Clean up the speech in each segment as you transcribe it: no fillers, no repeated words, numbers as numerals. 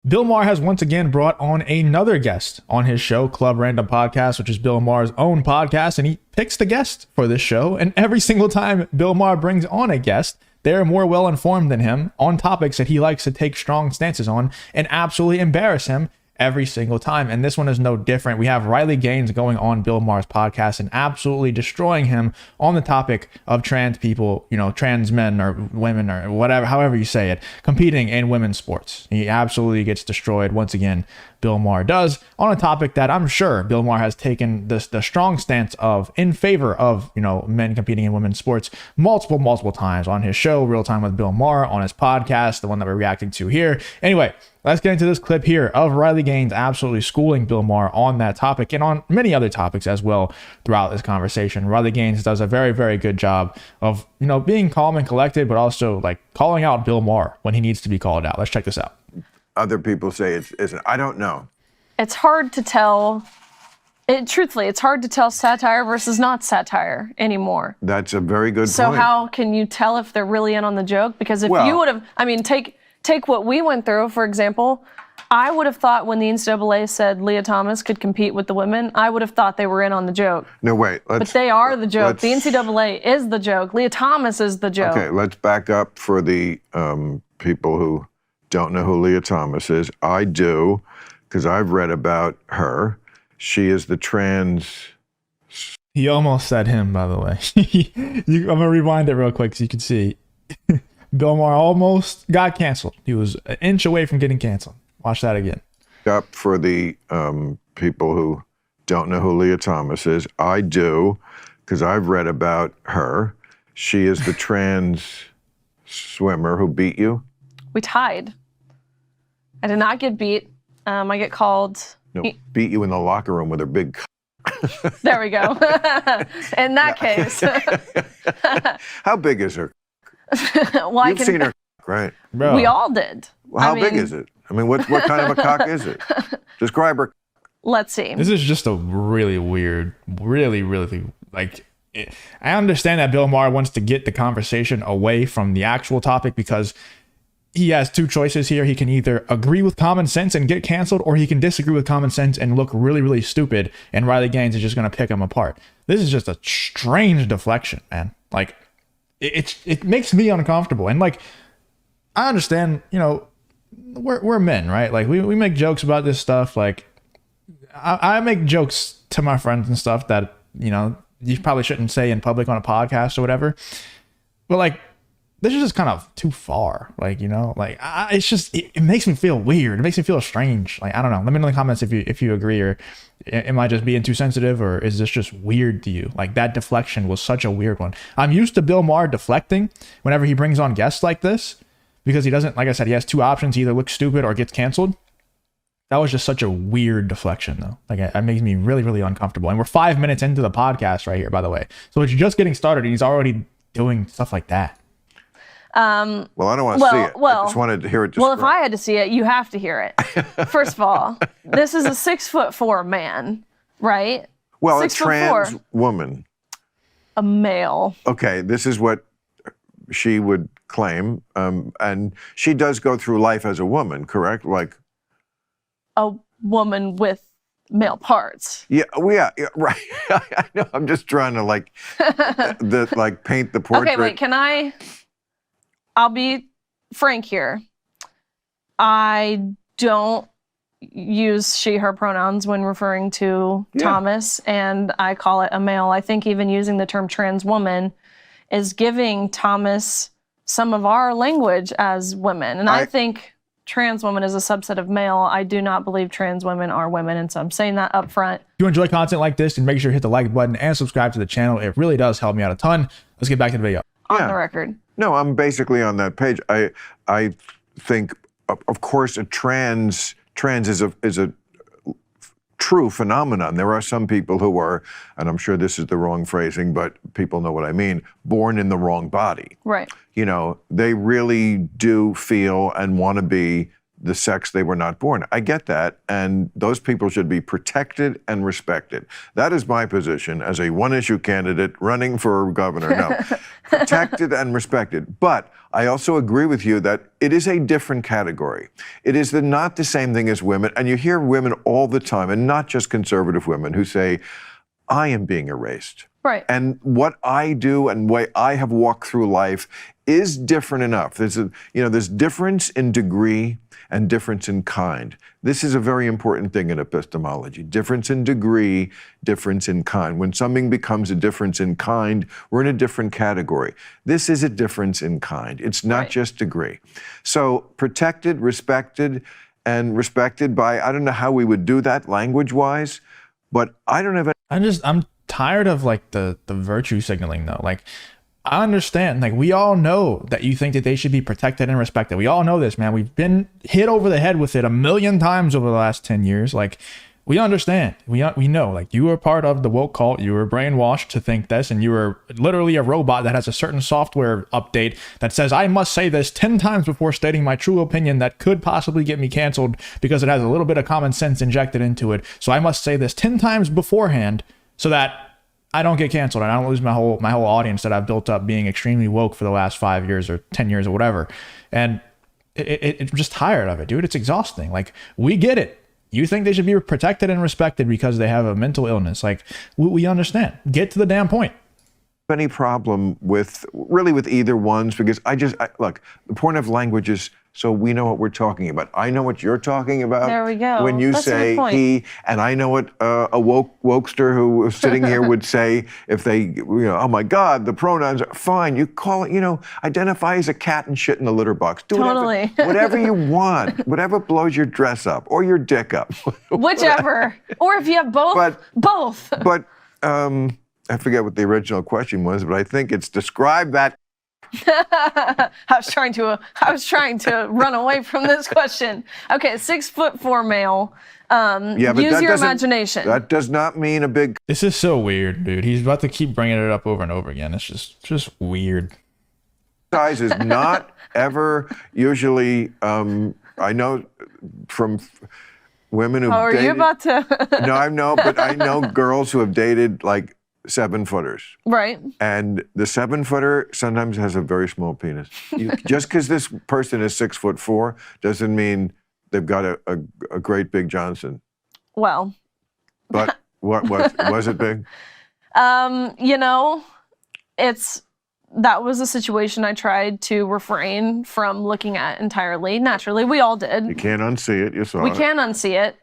Bill Maher has once again brought on another guest on his show, Club Random Podcast, which is Bill Maher's own podcast, and he picks the guest for this show. And every single time Bill Maher brings on a guest, they're more well-informed than him on topics that he likes to take strong stances on and absolutely embarrass him every single time. And this one is no different. We have Riley Gaines going on Bill Maher's podcast and absolutely destroying him on the topic of trans people, trans men or women or whatever, however you say it, competing in women's sports. He absolutely gets destroyed once again. Bill Maher does on a topic that I'm sure Bill Maher has taken the strong stance of in favor of, men competing in women's sports multiple times on his show, Real Time with Bill Maher, on his podcast, the one that we're reacting to here. Anyway, let's get into this clip here of Riley Gaines absolutely schooling Bill Maher on that topic and on many other topics as well throughout this conversation. Riley Gaines does a very, very good job of, being calm and collected, but also like calling out Bill Maher when he needs to be called out. Let's check this out. Other people say it isn't. I don't know. It's hard to tell. Truthfully, it's hard to tell satire versus not satire anymore. That's a very good point. So how can you tell if they're really in on the joke? Because if you would have, take what we went through, for example. I would have thought when the NCAA said Leah Thomas could compete with the women, I would have thought they were in on the joke. No, wait. But they are the joke. The NCAA is the joke. Leah Thomas is the joke. Okay, let's back up for the people who don't know who Leah Thomas is. I do, because I've read about her. She is the trans... He almost said him, by the way. I'm going to rewind it real quick so you can see. Bill Maher almost got canceled. He was an inch away from getting canceled. Watch that again. Up for the people who don't know who Leah Thomas is. I do, because I've read about her. She is the trans swimmer who beat you. We tied. I did not get beat. I get called. No, beat you in the locker room with her big. There we go. In that case. How big is her? Well, You've seen her, right? Bro. We all did. Well, how big is it? What kind of a cock is it? Describe her. Let's see. This is just a really weird, really I understand that Bill Maher wants to get the conversation away from the actual topic because he has two choices here. He can either agree with common sense and get canceled, or he can disagree with common sense and look really, really stupid, and Riley Gaines is just going to pick him apart. This is just a strange deflection, man. It makes me uncomfortable. And I understand, we're men, right? We make jokes about this stuff. I make jokes to my friends and stuff that, you probably shouldn't say in public on a podcast or whatever. But this is just kind of too far. It's just, it makes me feel weird. It makes me feel strange. I don't know. Let me know in the comments if you agree, or am I just being too sensitive, or is this just weird to you? That deflection was such a weird one. I'm used to Bill Maher deflecting whenever he brings on guests like this, because he doesn't, like I said, he has two options. He either looks stupid or gets canceled. That was just such a weird deflection, though. It makes me really, really uncomfortable. And we're 5 minutes into the podcast right here, by the way. So it's just getting started, and he's already doing stuff like that. Well, I don't want to see it. I just wanted to hear it. Well, if I had to see it, you have to hear it. First of all, this is a 6'4" man, right? Well, a trans woman. A male. Okay, this is what she would claim, and she does go through life as a woman, correct? A woman with male parts. Yeah, right. I know. I'm just trying to paint the portrait. Okay, wait. I'll be frank here. I don't use she, her pronouns when referring to Thomas, and I call it a male. I think even using the term trans woman is giving Thomas some of our language as women. And I think trans woman is a subset of male. I do not believe trans women are women, and so I'm saying that up front. If you enjoy content like this, and make sure you hit the like button and subscribe to the channel. It really does help me out a ton. Let's get back to the video. On the record. No, I'm basically on that page. I think, of course, trans is a true phenomenon. There are some people who are, and I'm sure this is the wrong phrasing, but people know what I mean, born in the wrong body. Right. They really do feel and want to be the sex they were not born. I get that, and those people should be protected and respected. That is my position as a one-issue candidate running for governor. No, protected and respected. But I also agree with you that it is a different category. It is not the same thing as women, and you hear women all the time, and not just conservative women, who say, I am being erased. Right. And what I do and way I have walked through life is different enough. There's difference in degree and difference in kind. This is a very important thing in epistemology. Difference in degree, difference in kind. When something becomes a difference in kind, we're in a different category. This is a difference in kind. It's not just degree. So protected, respected, and respected by, I don't know how we would do that language-wise, but I don't have I'm tired of like the virtue signaling though. Like, I understand, like, we all know that you think that they should be protected and respected. We all know this, man. We've been hit over the head with it a million times over the last 10 years. Like, we understand. We know, like, you were part of the woke cult. You were brainwashed to think this, and you were literally a robot that has a certain software update that says, I must say this 10 times before stating my true opinion that could possibly get me canceled because it has a little bit of common sense injected into it. So I must say this 10 times beforehand so that I don't get canceled and I don't lose my whole audience that I've built up being extremely woke for the last 5 years or 10 years or whatever. And I'm just tired of it, dude. It's exhausting. Like, we get it. You think they should be protected and respected because they have a mental illness. Like, we understand. Get to the damn point. Any problem with either ones, because look, the point of language is so we know what we're talking about. I know what you're talking about. There we go. When you That's a good say point. he, and I know what a wokester who was sitting here would say if they, oh my God, the pronouns are fine. You call it, identify as a cat and shit in the litter box. Do Totally. whatever you want, whatever blows your dress up or your dick up. Whichever. Or if you have both, both. But I forget what the original question was, but I think it's describe that. I was trying to run away from this question. Okay, 6'4" male. Use your imagination. That does not mean a big. This is so weird, dude. He's about to keep bringing it up over and over again. It's just weird. Size is not ever usually. I know from women who. Are you about to? No, I know, but I know girls who have dated like 7-footers. Right. And the 7-footer sometimes has a very small penis. Just because this person is 6'4" doesn't mean they've got a great big Johnson. Well. But what was it big? That was a situation I tried to refrain from looking at entirely. Naturally, we all did. You can't unsee it. You saw it. We can unsee it.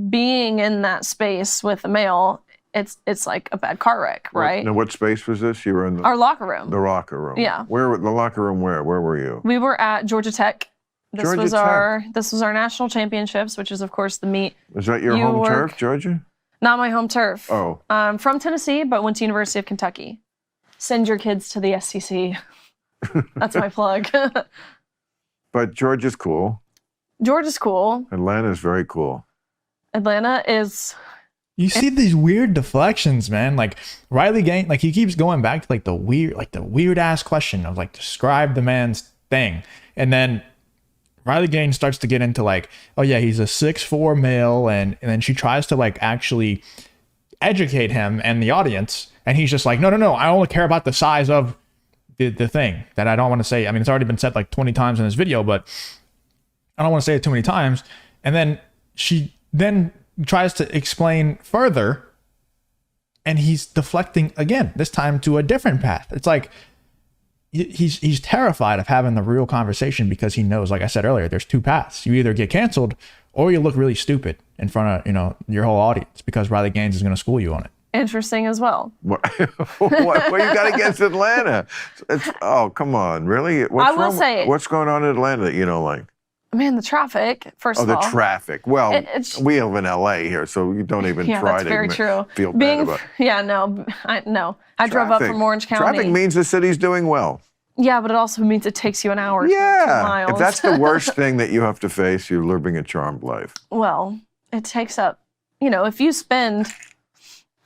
Being in that space with a male, it's like a bad car wreck, right? Now, what space was this? You were in our locker room. The locker room. Yeah. Where the locker room? Where were you? We were at Georgia Tech. This was our national championships, which is of course the meet. Is that your home turf, Georgia? Not my home turf. Oh. I'm from Tennessee, but went to University of Kentucky. Send your kids to the SEC. That's my plug. But Georgia's cool. Georgia's cool. Atlanta's very cool. Atlanta is. You see these weird deflections, man. Like Riley Gaines, like he keeps going back to the weird ass question of like describe the man's thing, and then Riley Gaines starts to get into like, oh yeah, he's a 6'4" male, and then she tries to like actually educate him and the audience, and he's just like, no, I only care about the size of the thing that I don't want to say. I mean, it's already been said like 20 times in this video, but I don't want to say it too many times. And then she then tries to explain further, and he's deflecting again, this time to a different path. It's like he's terrified of having the real conversation because he knows, like I said earlier, there's two paths. You either get canceled or you look really stupid in front of your whole audience because Riley Gaines is going to school you on it. Interesting as well. What you got against Atlanta? Come on, really? What's going on in Atlanta that you don't like? Man, the traffic, first of all. Oh, the traffic. Well, we live in LA here, so you don't even try to feel bad about it. Yeah, no. I drove up from Orange County. Traffic means the city's doing well. Yeah, but it also means it takes you an hour. Yeah. 2 miles. If that's the worst thing that you have to face, you're living a charmed life. Well, it takes up, if you spend,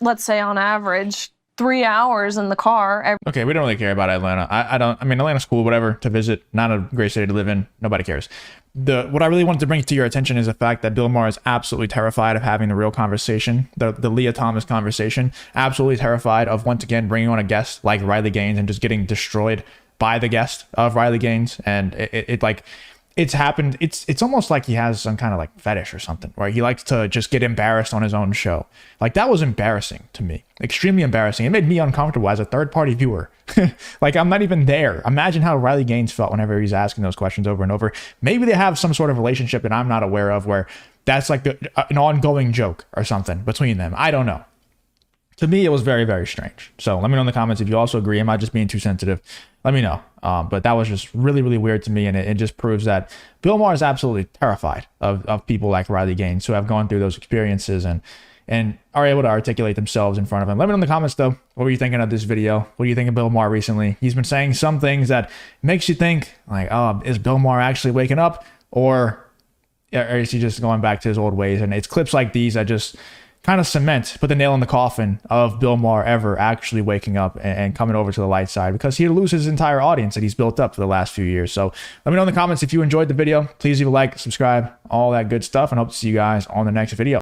let's say on average, 3 hours in the car. Okay, we don't really care about Atlanta. I mean, Atlanta's cool, whatever, to visit. Not a great city to live in. Nobody cares. What I really wanted to bring to your attention is the fact that Bill Maher is absolutely terrified of having the real conversation, the Leah Thomas conversation. Absolutely terrified of, once again, bringing on a guest like Riley Gaines and just getting destroyed by the guest of Riley Gaines. And it's happened. It's almost like he has some kind of like fetish or something, where he likes to just get embarrassed on his own show. Like, that was embarrassing to me, extremely embarrassing. It made me uncomfortable as a third-party viewer. Like, I'm not even there. Imagine how Riley Gaines felt whenever he's asking those questions over and over. Maybe they have some sort of relationship that I'm not aware of, where that's like an ongoing joke or something between them. I don't know. To me, it was very, very strange. So let me know in the comments if you also agree. Am I just being too sensitive? Let me know. But that was just really, really weird to me. And it just proves that Bill Maher is absolutely terrified of people like Riley Gaines who have gone through those experiences and are able to articulate themselves in front of him. Let me know in the comments, though. What were you thinking of this video? What do you think of Bill Maher recently? He's been saying some things that makes you think, like, oh, is Bill Maher actually waking up? Or is he just going back to his old ways? And it's clips like these that just kind of put the nail in the coffin of Bill Maher ever actually waking up and coming over to the light side, because he'd lose his entire audience that he's built up for the last few years. So let me know in the comments if you enjoyed the video. Please leave a like, subscribe, all that good stuff, and hope to see you guys on the next video.